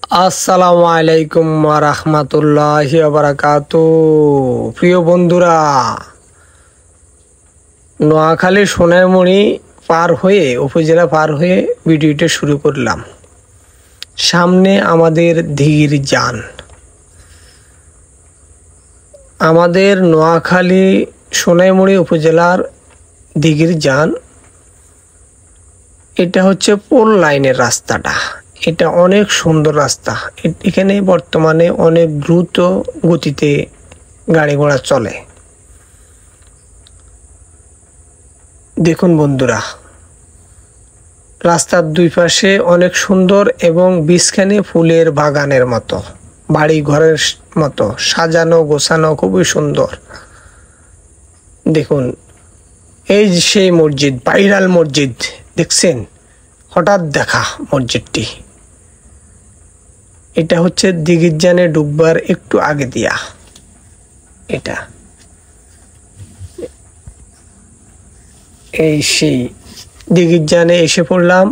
আসসালামু আলাইকুম ওয়া রাহমাতুল্লাহি ওয়া বারাকাতুহু। প্রিয় বন্ধুরা, নোয়াখালী সোনাইমুড়ি পার হয়ে উপজেলা পার হয়ে ভিডিওটা শুরু করলাম। সামনে আমাদের ধীর যান। আমাদের নোয়াখালী সোনাইমুড়ি উপজেলার দিঘির যান, এটা হচ্ছে পোল লাইনের রাস্তাটা। এটা অনেক সুন্দর রাস্তা। এখানে বর্তমানে অনেক দ্রুত গতিতে গাড়ি ঘোড়া চলে। দেখুন বন্ধুরা, রাস্তার দুই পাশে অনেক সুন্দর এবং বীজখানে ফুলের বাগানের মতো, বাড়ি ঘরের মতো সাজানো গোছানো, খুবই সুন্দর। দেখুন, এই যে সেই মসজিদ, ভাইরাল মসজিদ দেখছেন, হঠাৎ দেখা মসজিদটি। এটা হচ্ছে দিঘির যানে ডুববার একটু আগে দিয়া। এটা এই সেই দিঘির যানে এসে পড়লাম।